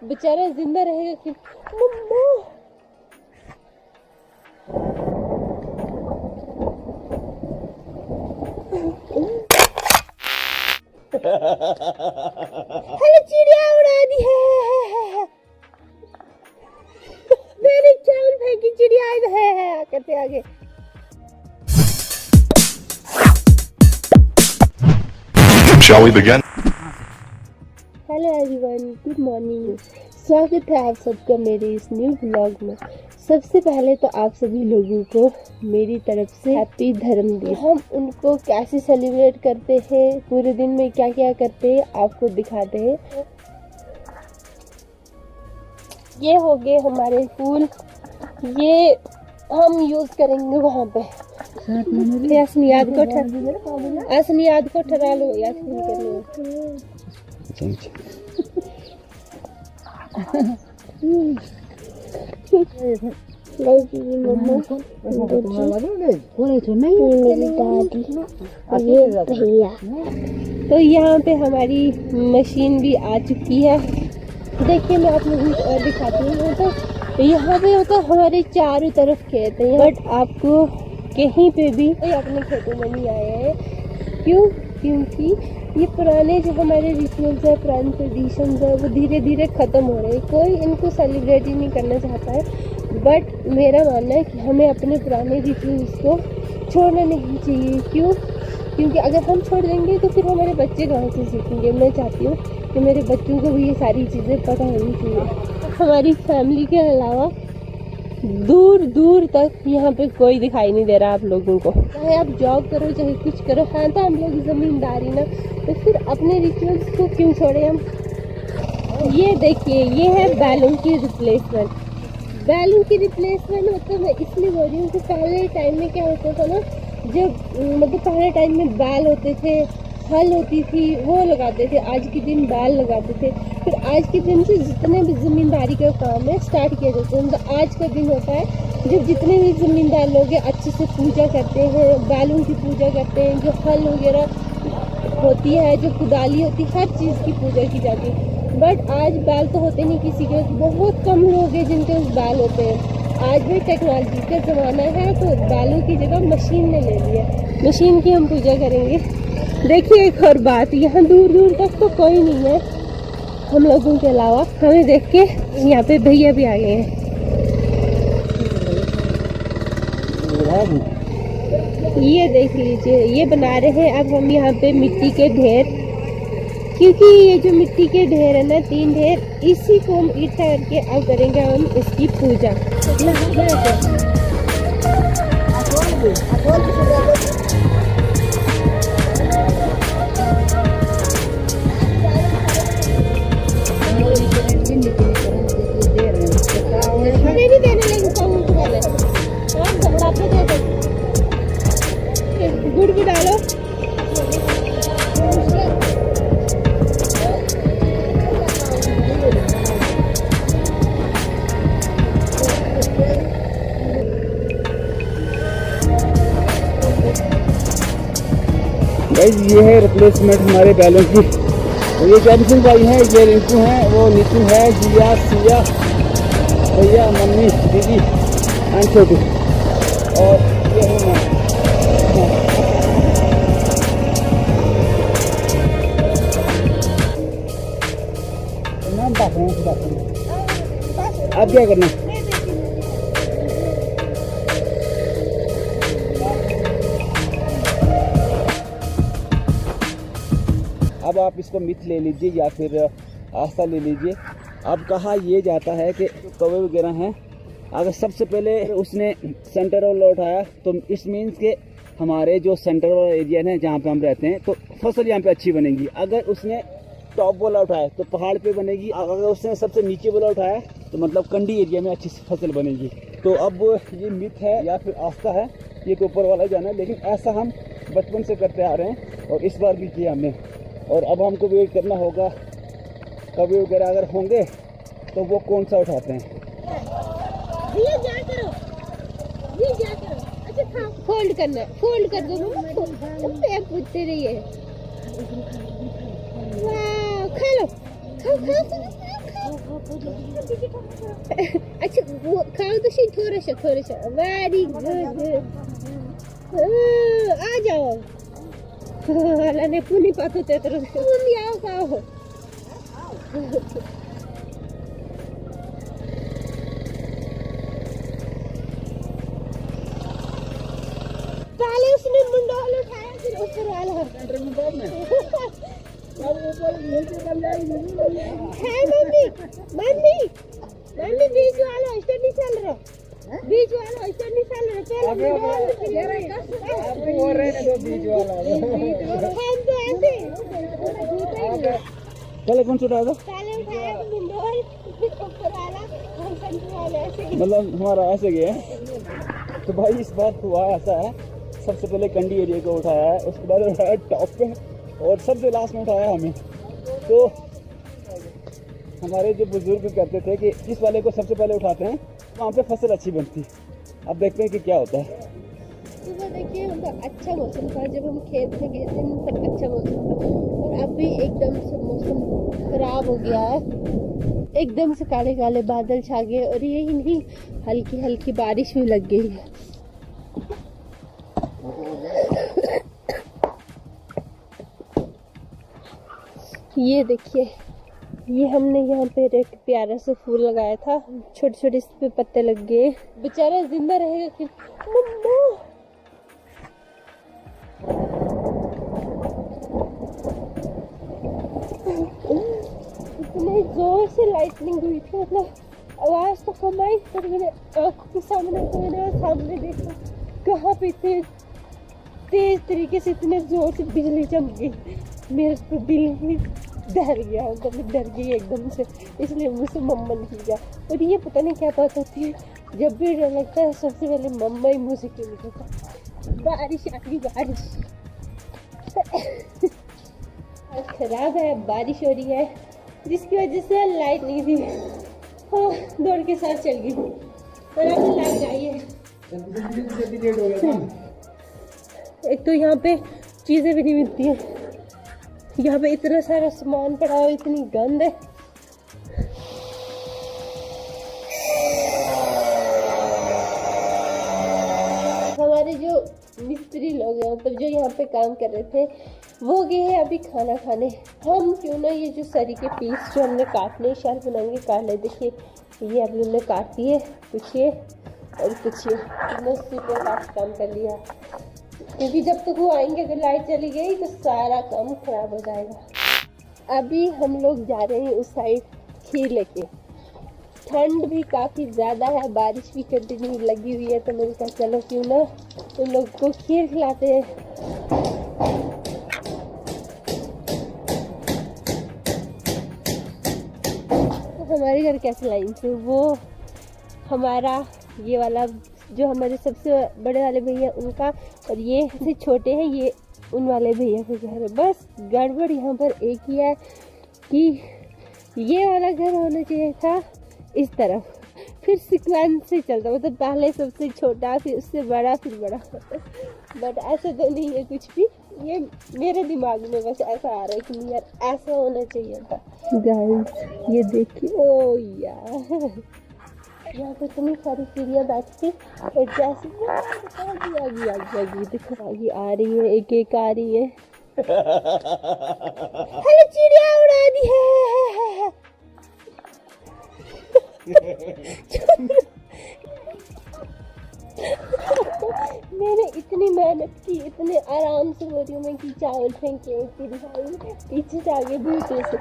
बेचारा जिंदा रहेगा कि मम्मा। हेलो, चिड़िया उड़ा दी है। मैंने चावल फेंकी, चिड़िया है करते आगे। Shall we begin? Hello everyone, good morning. स्वागत है आप सबका मेरे इस न्यू व्लॉग में। सबसे पहले तो आप सभी लोगों को मेरी तरफ से हैप्पी धर्मदिन। हम उनको कैसे सेलिब्रेट करते हैं, पूरे दिन में क्या क्या करते हैं, आपको दिखाते हैं। ये हो गए हमारे फूल, ये हम यूज करेंगे वहाँ पे। याद को ठहरा लो, याद नहीं करनी। तो यहाँ पे हमारी मशीन भी आ चुकी है। देखिए मैं आप लोगों को और दिखाती हूँ। तो यहाँ पे होता हमारे चारों तरफ खेत है, बट आपको कहीं पे भी अपने खेतों में नहीं आए हैं। क्यों? क्योंकि ये पुराने जो हमारे रिचुअल्स है, पुराने ट्रेडिशंस है, वो धीरे धीरे ख़त्म हो रहे हैं। कोई इनको सेलिब्रेट ही नहीं करना चाहता है। बट मेरा मानना है कि हमें अपने पुराने रिचुअल्स को छोड़ना नहीं चाहिए। क्यों? क्योंकि अगर हम छोड़ देंगे तो फिर हमारे बच्चे कहाँ से सीखेंगे। मैं चाहती हूँ कि मेरे बच्चों को भी ये सारी चीज़ें पता होनी चाहिए। हमारी फैमिली के अलावा दूर दूर तक यहाँ पे कोई दिखाई नहीं दे रहा आप लोगों को। चाहे आप जॉब करो, चाहे कुछ करो, हाँ तो हम लोग जमींदारी ना, तो फिर अपने रिचुअल्स को क्यों छोड़े हम। ये देखिए, ये है बैलून की रिप्लेसमेंट। बैलून की रिप्लेसमेंट मतलब मैं इसलिए बोल रही हूँ कि पहले टाइम में क्या होता था ना, जब मतलब पहले टाइम में बैल होते थे, हल होती थी, वो लगाते थे। आज के दिन बैल लगाते थे। फिर आज के दिन से जितने भी ज़मींदारी का काम है स्टार्ट किया जाता है। मतलब आज का दिन होता है जब जितने भी ज़मींदार लोग हैं अच्छे से पूजा करते हैं, बैलों की पूजा करते हैं। जो हल वगैरह होती है, जो कुदाली होती है, हर चीज़ की पूजा की जाती है। बट आज बैल तो होते नहीं किसी के, बहुत कम लोग हैं जिनके पास बैल होते हैं। आज भी टेक्नोलॉजी का ज़माना है, तो बैलों की जगह मशीन ने ले लिया। मशीन की हम पूजा करेंगे। देखिए एक और बात, यहाँ दूर दूर तक तो कोई नहीं है हम लोगों के अलावा। हमें देख के यहाँ पे भैया भी आ गए हैं। ये देख लीजिए, ये बना रहे हैं अब हम यहाँ पे मिट्टी के ढेर। क्योंकि ये जो मिट्टी के ढेर है ना, 3 ढेर, इसी को हम इकट्ठा करके अब करेंगे हम इसकी पूजा। गुड़ भी डालो। गाइस ये है रिप्लेसमेंट हमारे बैलों की। तो ये जॉनसन भाई हैं, ये रिंकू हैं, वो नीतू है, जिया, सिया, भैया, मम्मी, दीदी एंड छोटू, और ये हूँ मैं। अब क्या करना? अब आप इसको मिथ ले लीजिए या फिर आस्था ले लीजिए। अब कहा ये जाता है कि कौवे वगैरह हैं, अगर सबसे पहले उसने सेंटर वाला उठाया तो इस मीन्स के हमारे जो सेंटर वाला एरिया है जहाँ पे हम रहते हैं, तो फसल यहाँ पे अच्छी बनेगी। अगर उसने टॉप वाला उठाया तो पहाड़ पे बनेगी। अगर उसने सबसे नीचे वाला उठाया तो मतलब कंडी एरिया में अच्छी फसल बनेगी। तो अब ये मिथ है या फिर आस्था है, ये तो ऊपर वाला जाना है, लेकिन ऐसा हम बचपन से करते आ रहे हैं और इस बार भी किया हमने। और अब हमको वेट करना होगा कभी वगैरह अगर होंगे तो वो कौन सा उठाते हैं। ये क्या करो, ये क्या करो। अच्छा हाँ, फोल्ड करना, फोल्ड कर दो। पैर पूछते रहिए। वाह, खा लो, खाओ खाओ खाओ खाओ। अच्छा वो खाओ तो सही थोड़ा सा वेरी गुड आ जाओ वाला ने पुनी पातो ते तरह पुनी आओ खाओ पहले उसने मुंडोल उठाया फिर ऊपर वाला है मम्मी मम्मी मम्मी बीच वाला ऐसे नहीं चल रहा बीच वाला ऐसे नहीं चल रहा पहले आप बोल रहे हैं तो बीच वाला हम तो ऐसे पहले कौन सा उठाया था? पहले उठाया मुंडोल फिर ऊपर वाला हम सेंटर वाला ऐसे मतलब हमारा ऐसे गया है। तो भाई इस बार हुआ ऐसा है, सबसे पहले कंडी एरिया को उठाया है, उसके बाद उठाया टॉप पे और सबसे लास्ट में उठाया हमें। तो हमारे जो बुजुर्ग कहते थे कि जिस वाले को सबसे पहले उठाते हैं वहाँ पे फसल अच्छी बनती है। अब देखते हैं कि क्या होता है। सुबह देखिए मतलब अच्छा मौसम था, जब हम खेत में गए थे तब अच्छा मौसम था और अभी एकदम से मौसम खराब हो गया है, एकदम से काले काले बादल छा गए और ये ही नहीं हल्की हल्की बारिश भी लग गई है। ये देखिए ये हमने यहाँ पे एक प्यारा सा फूल लगाया था, छोटे छोटे इस पे पत्ते लग गए, बेचारा जिंदा रहेगा कि मम्मा इतने जोर से लाइटनिंग हुई थी, मतलब आवाज तो कम आई पर मेरे आंखों के सामने तो मैंने सामने देखा कहाँ पे इतने तेज तरीके से इतने जोर से बिजली चमक गई, मेरे तो दिल ही डर गया, मतलब मैं डर गई एकदम से, इसलिए मुझसे मम्मा नहीं गया। और ये पता नहीं क्या बात होती है, जब भी डर लगता है सबसे पहले मम्मा ही मुझे क्यों निकलता। बारिश आ गई बारिश खराब है, बारिश हो रही है जिसकी वजह से लाइट नहीं थी, हाँ दौड़ के साथ चल गई और अब लाइट आई है। एक तो यहाँ पे चीज़ें भी नहीं मिलती हैं, यहाँ पे इतना सारा सामान पड़ा हुआ, इतनी गंद है। हमारे जो मिस्त्री लोग हैं मतलब जो यहाँ पे काम कर रहे थे वो गए हैं अभी खाना खाने। हम क्यों ना ये जो सरी के पीस जो हमने काटने शाल बनाएंगे काट ले। देखिए ये अभी हमने काट दिए, कुछ ये और कुछ ये, हमने सुपर फास्ट काम कर लिया क्योंकि जब तक वो आएंगे अगर लाइट चली गई तो सारा काम खराब हो जाएगा। अभी हम लोग जा रहे हैं उस साइड खीर लेके, ठंड भी काफ़ी ज़्यादा है, बारिश भी कंटिन्यू लगी हुई है, तो मैंने कहा चलो क्यों ना उन लोग को खीर खिलाते हैं। तो हमारे घर कैसे लाइन से वो हमारा ये वाला जो हमारे सबसे बड़े वाले भैया उनका और ये से छोटे हैं ये उन वाले भैया के घर है। बस गड़बड़ यहाँ पर एक ही है कि ये वाला घर होना चाहिए था इस तरफ, फिर सीक्वेंस से चलता, मतलब पहले सबसे छोटा फिर उससे बड़ा फिर बड़ा, बट ऐसा तो नहीं है कुछ भी, ये मेरे दिमाग में बस ऐसा आ रहा है कि यार ऐसा होना चाहिए था। गाइस ये देखिए, ओ यार यहाँ पे इतनी सारी चिड़िया बैठती और जैसे आगी देखो आगे आ रही है, एक एक आ रही है। हेलो चिड़िया उड़ा दी है। मैंने इतनी मेहनत की, इतने आराम से बोरियों में की, चावल फेंके पीछे से आगे भूसे से।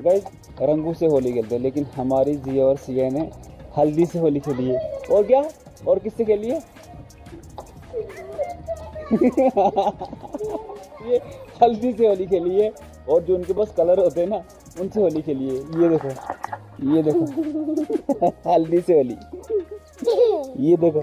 गाइस रंगों से होली खेलते हैं, लेकिन हमारी जिया और सिया ने हल्दी से होली खेली है। और क्या, और किससे खेली है? ये हल्दी से होली खेली है और जो उनके पास कलर होते हैं ना उनसे होली खेली है। ये देखो ये देखो हल्दी से होली, ये देखो